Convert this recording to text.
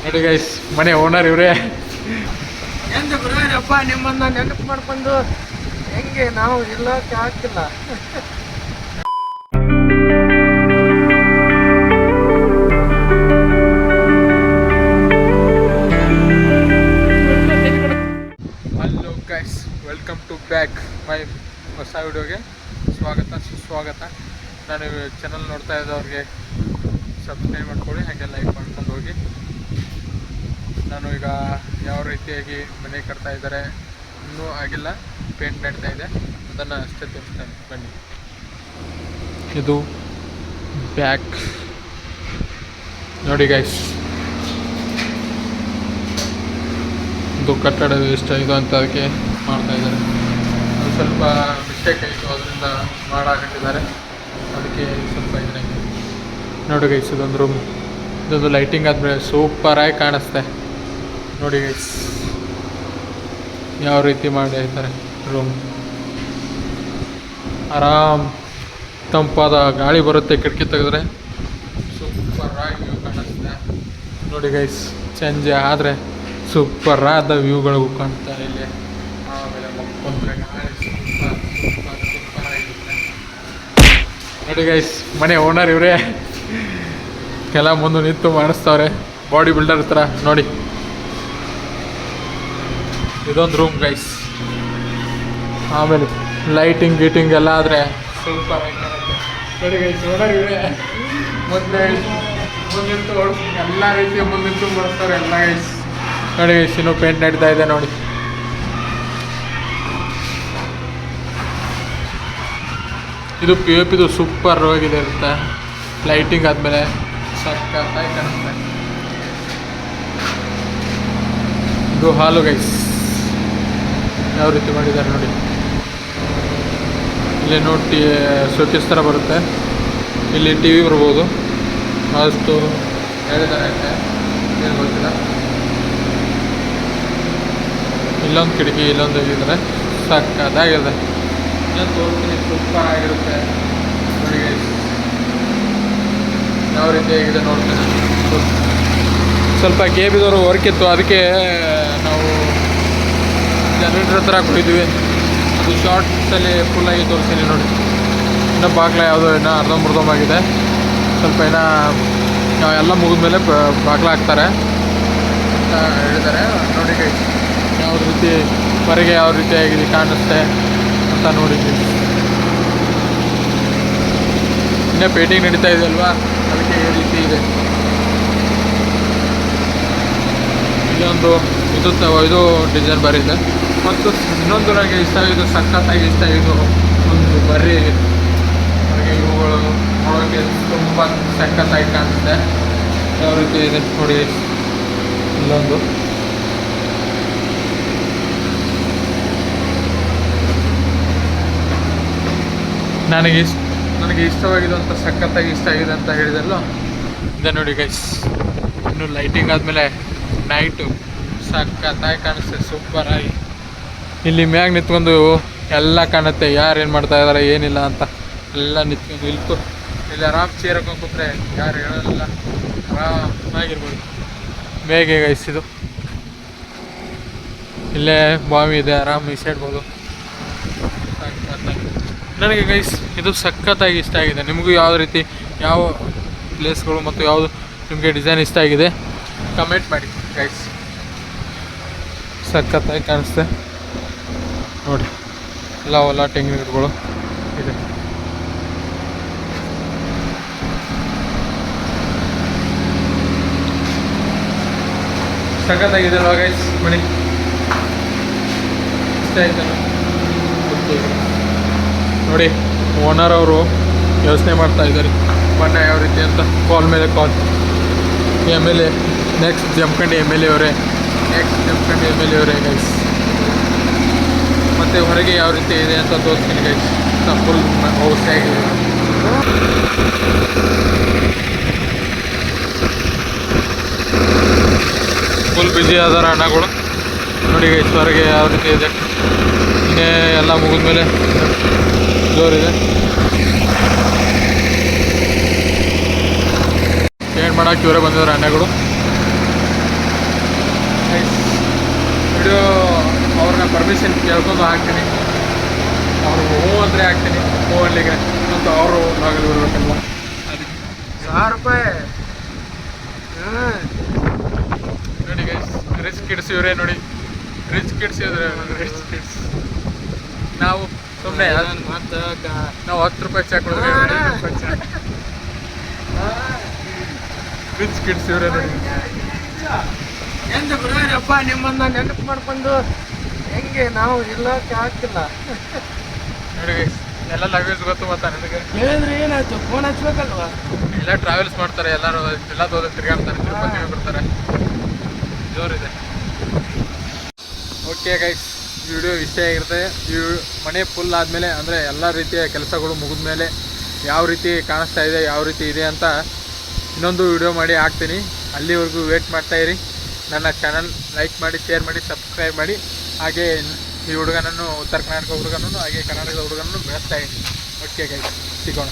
ನೋಡಿ ಗೈಸ್, ಮನೆ ಓನರ್ ಇವರೇ. ಹೆಂಗೆ ಗುರುವಾರಪ್ಪ ನಿಮ್ಮನ್ನ ನೆನಪು ಮಾಡ್ಕೊಂಡು ಹೆಂಗೆ ನಾವು ಇಲ್ಲಕ್ಕೆ ಆಗ್ತಿಲ್ಲ. Hello guys, welcome to back my ಹೊಸ ವಿಡಿಯೋಗೆ ಸ್ವಾಗತ ಸುಸ್ವಾಗತ. ನಾನು ಚಾನಲ್ ನೋಡ್ತಾ ಇದ್ದವ್ರಿಗೆ ಸಬ್ಸ್ಕ್ರೈಬ್ ಮಾಡ್ಕೊಳ್ಳಿ, ಹಾಗೆ ಲೈಕ್ ಮಾಡ್ಕೊಂಡು ಹೋಗಿ. ನಾನು ಈಗ ಯಾವ ರೀತಿಯಾಗಿ ಮನೆ ಕಟ್ತಾ ಇದ್ದಾರೆ ಇನ್ನೂ ಆಗಿಲ್ಲ, ಪೇಂಟ್ ನಡೀತಾ ಇದೆ, ಅದನ್ನು ಅಷ್ಟೇ ತೋರಿಸ್ತೇನೆ ಬನ್ನಿ. ಇದು ಬ್ಯಾಕ್ ನೋಡಿ ಗೈಸ್, ಇದು ಕಟ್ಟಡ ಎಷ್ಟು ಇದು ಅಂತ ಅದಕ್ಕೆ ಮಾಡ್ತಾ ಇದ್ದಾರೆ. ಅದು ಸ್ವಲ್ಪ ಮಿಸ್ಟೇಕ್ ಆಯಿತು, ಅದರಿಂದ ಮಾಡಾಕಟ್ಟಿದ್ದಾರೆ, ಅದಕ್ಕೆ ಸ್ವಲ್ಪ ಇದನ್ನಾಗಿ ನೋಡಿ ಗೈಸ್. ಇದೊಂದು ರೂಮ್, ಇದೊಂದು ಲೈಟಿಂಗ್ ಆದಮೇಲೆ ಸೂಪರಾಗಿ ಕಾಣಿಸ್ತೆ ನೋಡಿ ಗೈಸ್, ಯಾವ ರೀತಿ ಮಾಡಿರ್ತಾರೆ ರೂಮ್. ಆರಾಮ್ ತಂಪಾದ ಗಾಳಿ ಬರುತ್ತೆ, ಕಿಟಕಿ ತೆಗೆದ್ರೆ ಸೂಪರಾಗಿ ವ್ಯೂ ಕಾಣಿಸ್ತೆ ನೋಡಿ ಗೈಸ್. ಸಂಜೆ ಆದರೆ ಸೂಪರಾದ ವ್ಯೂಗಳು ಕಾಣ್ತಾರೆ ಇಲ್ಲಿ. ಆಮೇಲೆ ಮಕ್ಕೊಂಡ್ರೆ ಗಾಳಿ ಸೂಪರಾಗಿರುತ್ತೆ ನೋಡಿ ಗೈಸ್. ಮನೆ ಓನರ್ ಇವರೇ, ಕೆಲ ಮುಂದೆ ನಿಂತು ಮಾಡಿಸ್ತಾವ್ರೆ, ಬಾಡಿ ಬಿಲ್ಡರ್ ಥರ ನೋಡಿ. ಇದೊಂದು ರೂಮ್ ಗೈಸ್. ಆಮೇಲೆ ಲೈಟಿಂಗ್ ಗೀಟಿಂಗ್ ಎಲ್ಲ ಆದರೆ ಸೂಪರ್ ಆಗಿ ಕಾಣುತ್ತೆ ನೋಡಿ ಗೈಸ್. ಓನರ್ ಇವರೇ ಮುಂದಿಟ್ಟು ಎಲ್ಲ ರೀತಿಯ ಮುಂದಿಟ್ಟು ಮಾಡಿಸ್ತಾರೆ ಎಲ್ಲ ಗೈಸ್ ನೋಡಿ ಗೈಸ್. ಇನ್ನೂ ಪೇಂಟ್ ನಡೀತಾ ಇದೆ ನೋಡಿ. ಇದು ಪಿ ಒ ಪಿದು ಸೂಪರ್ ಆಗಿದೆ ಇರುತ್ತೆ, ಲೈಟಿಂಗ್ ಆದಮೇಲೆ ಸಕ್ಕತ್ತಾಗಿ ಕಾಣುತ್ತೆ. ಇದು ಹಾಲು ಗೈಸ್, ಯಾವ ರೀತಿ ಮಾಡಿದ್ದಾರೆ ನೋಡಿ. ಇಲ್ಲಿ ನೋಡಿ ಶೋಕೇಸ್ ಥರ ಬರುತ್ತೆ, ಇಲ್ಲಿ ಟಿ ವಿ ಬರ್ಬೋದು, ಅಷ್ಟು ಹೇಳಿದ್ದಾರೆ ಏನು ಗೊತ್ತಿಲ್ಲ. ಇಲ್ಲೊಂದು ಕಿಟಕಿ, ಇಲ್ಲೊಂದು ಇದ್ದಾರೆ, ಸಕ್ಕತ್ತಾಗಿದೆ. ಇನ್ನೊಂದು ತೋರಿಸ್ತೀನಿ, ಸೂಪರ್ ಆಗಿರುತ್ತೆ ನೋಡಿ ಗೈಸ್, ಯಾವ ರೀತಿ ಆಗಿದೆ ನೋಡ್ತೀನಿ. ಸ್ವಲ್ಪ ಕೆ ಬಿದವರು ವರ್ಕ್ ಇತ್ತು, ಅದಕ್ಕೆ ನಾವು ಜನರೇಟರ್ ಹತ್ರ ಹೋಗಿದ್ವಿ. ಅದು ಶಾರ್ಟ್ಸಲ್ಲಿ ಫುಲ್ಲಾಗಿ ತೋರಿಸ್ತೀನಿ ನೋಡಿ. ಇನ್ನೂ ಬಾಗ್ಲ ಯಾವುದೋ ಇನ್ನೂ ಅರ್ಧಂಬರ್ಧಮಾಗಿದೆ, ಸ್ವಲ್ಪ ಇನ್ನೂ ಎಲ್ಲ ಮುಗಿದ್ಮೇಲೆ ಬಾಗ್ಲ ಹಾಕ್ತಾರೆ ಅಂತ ಹೇಳಿದ್ದಾರೆ ನೋಡಿ ಗೈಸ್. ಯಾವ ರೀತಿ ಹೊರಗೆ ಯಾವ ರೀತಿಯಾಗಿದೆ ಕಾಣಿಸುತ್ತೆ ಅಂತ ನೋಡಿದ್ವಿ. ಇನ್ನೂ ಪೇಂಟಿಂಗ್ ನಡೀತಾ ಇದೆ ಅಲ್ವಾ, ಅದಕ್ಕೆ ಈ ರೀತಿ ಇದೆ. ಇಲ್ಲೊಂದು ಇದು ಡಿಸೈನ್ ಬರಿದೆ. ಮತ್ತು ಇನ್ನೊಂದು ನನಗೆ ಇಷ್ಟ ಆಗಿದ್ದು, ಸಖತ್ತಾಗಿ ಇಷ್ಟ ಆಗಿದ್ದು ಒಂದು ಬರೀ ನನಗೆ ಇವುಗಳು ನೋಡೋಕ್ಕೆ ತುಂಬ ಸಖತ್ತಾಗಿ ಕಾಣಿಸುತ್ತೆ. ಯಾವ ರೀತಿ ಇದೆ ನೋಡಿ. ಇಲ್ಲೊಂದು ನನಗೆ ಇಷ್ಟವಾಗಿದ್ದು ಸಖತ್ತಾಗಿ ಇಷ್ಟ ಆಗಿದೆ ಅಂತ ಹೇಳಿದೆಲ್ಲ ಇದೆ ನೋಡಿ ಗೈಸ್. ಇನ್ನು ಲೈಟಿಂಗ್ ಆದಮೇಲೆ ನೈಟು ಸಖತ್ತಾಗಿ ಕಾಣಿಸುತ್ತೆ, ಸೂಪರಾಗಿ. ಇಲ್ಲಿ ಮ್ಯಾಗ ನಿಂತ್ಕೊಂಡು ಎಲ್ಲ ಕಾಣುತ್ತೆ, ಯಾರು ಏನು ಮಾಡ್ತಾ ಇದ್ದಾರೆ ಏನಿಲ್ಲ ಅಂತ ಎಲ್ಲ ನಿಂತ್ಕೊಂಡು ಇಲ್ಲಿ ಆರಾಮ್ ಚೇರ್ ಹಾಕೊಂಡು ಕೂತ್ರೆ ಯಾರು ಹೇಳೋಲ್ಲ, ಆರಾಮಾಗಿರ್ಬೋದು. ಬೇಗ ಗೈಸ್ ಇದು ಇಲ್ಲೇ ಬಾವಿ ಇದೆ, ಆರಾಮ್ ಈಸಾಡ್ಬೋದು. ನನಗೆ ಗೈಸ್ ಇದು ಸಖತ್ತಾಗಿ ಇಷ್ಟ ಆಗಿದೆ. ನಿಮಗೂ ಯಾವ ರೀತಿ ಯಾವ ಪ್ಲೇಸ್ಗಳು ಮತ್ತು ಯಾವುದು ನಿಮಗೆ ಡಿಸೈನ್ ಇಷ್ಟ ಆಗಿದೆ ಕಮೆಂಟ್ ಮಾಡಿ ಗೈಸ್. ಸಖತ್ತಾಗಿ ಕಾಣಿಸುತ್ತೆ ನೋಡಿ. ಎಲ್ಲ ತೆಂಗಿನ ಗಿಡಗಳು ಇದೆ. ಸಖತ್ತಾಗಿದೆ ಅಲ್ವಾ ಗೈಸ್ ಮನೆ? ಇಷ್ಟ ಆಯ್ತಲ್ಲ ನೋಡಿ. ಓನರ್ ಅವರು ಯೋಚನೆ ಮಾಡ್ತಾ ಇದ್ದಾರೆ ಬಣ್ಣ ಯಾವ ರೀತಿ ಅಂತ. ಕಾಲ್ ಮೇಲೆ ಕಾಲ್. M L A next Jamkhandi M L A ಅವರೇ ಗೈಸ್. ಮತ್ತು ಹೊರಗೆ ಯಾವ ರೀತಿ ಇದೆ ಅಂತ ತೋರಿಸ್ತೀನಿ ಗೈಸ್. ಫುಲ್ ಹೌಸ್ ಆಗಿದೆ, ಫುಲ್ ಬ್ಯುಸಿ ಆದಾರ ಅಣ್ಣಗಳು ನೋಡಿ ಗೈಸ್. ಹೊರಗೆ ಯಾವ ರೀತಿ ಇದೆ, ಇನ್ನೇ ಎಲ್ಲ ಮುಗಿದ್ಮೇಲೆ ಜೋರಿದೆ. ಪೇಂಟ್ ಮಾಡೋಕೆ ಇವರೇ ಬಂದಿದ್ದಾರೆ ಅಣ್ಣಗಳು. ವಿಡಿಯೋ ಅವ್ರನ್ನ ಪರ್ಮಿಷನ್ ಕೇಳ್ಕೊಂಡು ಹಾಕ್ತೀನಿ. ಅವ್ರು ಹ್ಞೂ ಅಂದರೆ ಹಾಕ್ತೀನಿ, ಹ್ಞೂ ಅಲ್ಲಿಗೆ ಮತ್ತು ಅವರು ಆಗಲಿ ಬರ್ಬೇಕಲ್ವ ಅದಕ್ಕೆ. 1000 ರೂಪಾಯಿ. ನೋಡಿ ಗೈಸ್, ರಿಚ್ ಕಿಡ್ಸ್ ಇವರೇ ನೋಡಿ, ರಿಚ್ ಕಿಡ್ಸ್ ಇದ್ರೆ ರಿಚ್ ಕಿಡ್ಸ್. ನಾವು ಸುಮ್ಮನೆ ಮತ್ತೆ ನಾವು 10 ರೂಪಾಯಿ ಚಾ ಕೊಡಿದ್ರೆ 5 ರೂಪಾಯಿ ಚಾ. ರಿಚ್ ಕಿಡ್ಸ್ ಇವರೇ ನೋಡಿ. ಎಂತ ಗುರುವಾರಪ್ಪ ನಿಮ್ಮನ್ನ ನೆನಪು ಮಾಡ್ಕೊಂಡು ಹೆಂಗೆ ನಾವು ಇಲ್ಲಕ್ಕೆ ಆಗ್ತಿಲ್ಲ. ನೋಡಿ ಗೈಸ್, ಎಲ್ಲ ಲ್ಯಾಂಗ್ವೇಜ್ ಗೊತ್ತು ಗೊತ್ತಾ ನನಗೆ? ಹೇಳಿದ್ರೆ ಏನಾಯ್ತು, ಫೋನ್ ಹಚ್ಬೇಕಲ್ವಾ? ಎಲ್ಲ ಟ್ರಾವೆಲ್ಸ್ ಮಾಡ್ತಾರೆ, ಎಲ್ಲರೂ ಎಲ್ಲ ಹೋದ ತಿರ್ಗಾಡ್ತಾರೆ, ತಿರುಪತಿಗೆ ಬರ್ತಾರೆ, ಜೋರಿದೆ. ಓಕೆ ಗೈಸ್, ವಿಡಿಯೋ ಇಷ್ಟ ಆಗಿರುತ್ತೆ. ಈ ಮನೆ ಫುಲ್ ಆದಮೇಲೆ ಅಂದರೆ ಎಲ್ಲ ರೀತಿಯ ಕೆಲಸಗಳು ಮುಗಿದ ಮೇಲೆ ಯಾವ ರೀತಿ ಕಾಣಿಸ್ತಾ ಇದೆ, ಯಾವ ರೀತಿ ಇದೆ ಅಂತ ಇನ್ನೊಂದು ವಿಡಿಯೋ ಮಾಡಿ ಹಾಕ್ತೀನಿ. ಅಲ್ಲಿವರೆಗೂ ವೇಟ್ ಮಾಡ್ತಾಯಿರಿ. ನನ್ನ ಚಾನಲ್ ಲೈಕ್ ಮಾಡಿ, ಶೇರ್ ಮಾಡಿ, ಸಬ್ಸ್ಕ್ರೈಬ್ ಮಾಡಿ. ಹಾಗೆ ಈ ಹುಡುಗನನ್ನು, ಉತ್ತರ ಕರ್ನಾಟಕ ಹುಡುಗನನ್ನು, ಹಾಗೆ ಕರ್ನಾಟಕದ ಹುಡುಗನನ್ನು ಬೆಳೆಸ್ತಾ ಇದ್ದೀನಿ. ಓಕೆ ಗೈಸ್, ಸಿಗೋಣ.